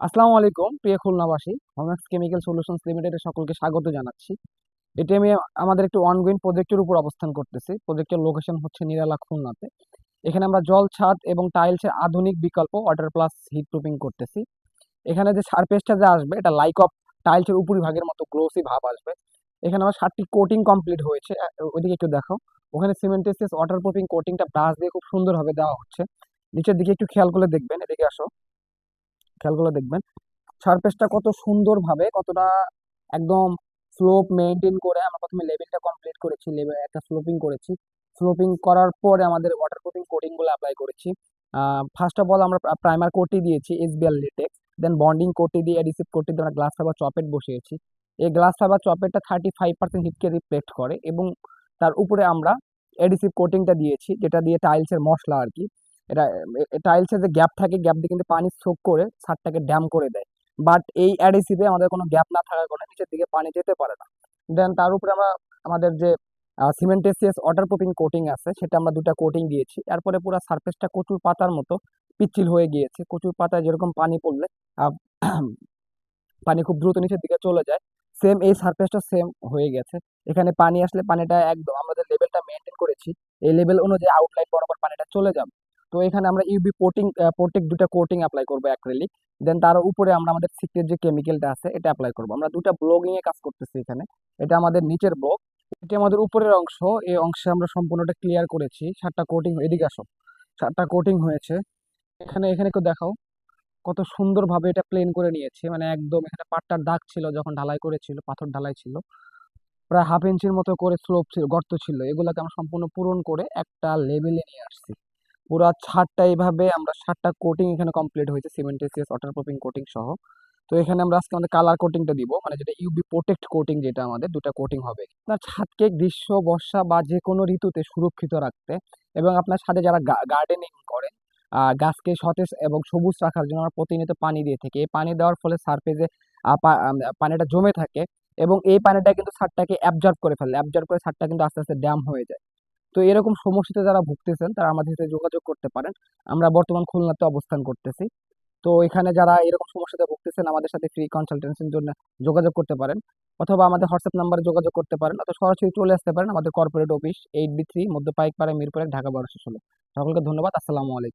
আসসালামু আলাইকুম প্রিয় খুলনাবাসী। হোমম্যাক্স কেমিক্যাল সলিউশনস লিমিটেডের সকলকে স্বাগত জানাচ্ছি। এটি আমি আমাদের একটি অনগোয়িং প্রজেক্টের উপর অবস্থান করতেছি। প্রজেক্টের লোকেশন হচ্ছে নিরালা, খুলনাতে। এখানে আমরা জল ছাদ এবং টাইলসের আধুনিক বিকল্প ওয়াটার প্লাস হিট প্রুফিং করতেছি। এখানে যে সারফেসটা যে আসবে এটা লাইক অফ টাইলসের উপরিভাগের মতো গ্লোসি ভাব আসবে। এখানে আমার 7টি কোটিং কমপ্লিট হয়েছে। ওইদিকে একটু দেখো, ওখানে সিমেন্টেসিয়াস ওয়াটার প্রুফিং কোটিংটা ব্রাশ দিয়ে খুব সুন্দরভাবে দেওয়া হচ্ছে। নিচের দিকে একটু খেয়াল করে দেখবেন, এদিকে আসো, খেয়াল করে দেখবেন সারফেসটা কত সুন্দরভাবে, কতটা একদম স্লোপ মেনটেন করে আমরা প্রথমে লেভেলটা কমপ্লিট করেছি, লেভেল একটা স্লোপিং করেছি। স্লোপিং করার পরে আমাদের ওয়াটারপ্রুফিং কোটিং গুলো অ্যাপ্লাই করেছি। ফার্স্ট অফ অল আমরা প্রাইমার কোটটি দিয়েছি এসবিএল লেটেক্স, দেন বন্ডিং কোটটি দিয়ে অ্যাডিসিভ কোটটি দিয়ে আমরা গ্লাস ফাইবার চপেট বসিয়েছি। এই গ্লাস ফাইবার চপেটটা 35% হিটকে রিফ্লেক্ট করে এবং তার উপরে আমরা অ্যাডিসিভ কোটিংটা দিয়েছি, যেটা দিয়ে টাইলসের মশলা আর কি, এটা টাইলসের যে গ্যাপ থাকে, গ্যাপ দিয়ে কিন্তু পানি সোক করে ছাদটাকে ড্যাম করে দেয়। বাট এই অ্যাডিসিভে আমাদের কোনো গ্যাপ না থাকার কারণে নিচের দিকে পানি যেতে পারে না। দেন তার উপরে আমরা আমাদের যে সিমেন্টেসিয়াস ওয়াটার প্রুফিং কোটিং আছে সেটা আমরা দুটা কোটিং দিয়েছি। তারপরে পুরো সারফেসটা কচুর পাতার মতো পিচ্ছিল হয়ে গিয়েছে। কচুর পাতায় যেরকম পানি পড়লে আহ, পানি খুব দ্রুত নিচের দিকে চলে যায়, সেম এই সারফেসটা সেম হয়ে গেছে। এখানে পানি আসলে পানিটা একদম আমাদের লেভেলটা মেনটেন করেছি, এই লেভেল অনুযায়ী আউটলাইন বরাবর পানিটা চলে যাবে। তো এখানে আমরা ইউবি প্রোটেক্ট দুটা কোটিং অ্যাপ্লাই করবো অ্যাক্রিলিক। দেন তার উপরে আমরা আমাদের সিক্রেট যে কেমিক্যালটা আছে এটা অ্যাপ্লাই করবো। আমরা দুটা ব্লক নিয়ে কাজ করতেছি এখানে। এটা আমাদের নিচের ব্লক, এটা আমাদের উপরের অংশ। এই অংশে আমরা সম্পূর্ণটা ক্লিয়ার করেছি। 7টা কোটিং, এদিকে আসো, 7টা কোটিং হয়েছে। এখানে এখানে একটু দেখাও কত সুন্দরভাবে এটা প্লেন করে নিয়েছে। মানে একদম এখানে পাট্টার দাগ ছিল যখন ঢালাই করেছিল, পাথর ঢালাই ছিল, প্রায় হাফ ইঞ্চির মতো করে স্লোপ ছিল, গর্ত ছিল, এগুলোকে আমরা সম্পূর্ণ পূরণ করে একটা লেভেলে নিয়ে আসছি। পুরা ছাদটা এইভাবে আমরা 7টা কোটিং এখানে কমপ্লিট হয়েছে সিমেন্টেসিয়াস ওয়াটার প্রুফিং কোটিং সহ। তো এখানে আমরা আজকে আমাদের কালার কোটিংটা দিব, মানে যেটা ইউবি প্রোটেক্ট কোটিং, যেটা আমাদের দুটা কোটিং হবে আপনার ছাদকে গ্রীষ্ম, বর্ষা বা যে কোনো ঋতুতে সুরক্ষিত রাখতে এবং আপনার ছাদে যারা গার্ডেনিং করেন গাছকে সতেজ এবং সবুজ রাখার জন্য আমরা প্রতিনিয়ত পানি দিয়ে থাকি। এই পানি দেওয়ার ফলে সারফেসে পানিটা জমে থাকে এবং এই পানিটা কিন্তু ছাদটাকে অ্যাবজর্ব করে ফেলে, অ্যাবজর্ব করে ছাদটা কিন্তু আস্তে আস্তে ড্যাম হয়ে যায়। তো এরকম সমস্যাতে যারা ভুগতেছেন তারা আমাদের সাথে যোগাযোগ করতে পারেন। আমরা বর্তমান খুলনাতে অবস্থান করতেছি। তো এখানে যারা এরকম সমস্যাতে ভুগতেছেন আমাদের সাথে ফ্রি কনসালটেন্সির জন্য যোগাযোগ করতে পারেন, অথবা আমাদের হোয়াটসঅ্যাপ নাম্বারে যোগাযোগ করতে পারেন, অথবা সরাসরি চলে আসতে পারেন আমাদের কর্পোরেট অফিস 8B3 মধ্য পাইকপাড়া, মিরপুর 1, ঢাকা 1216। সকলকে ধন্যবাদ। আসসালামু আলাইকুম।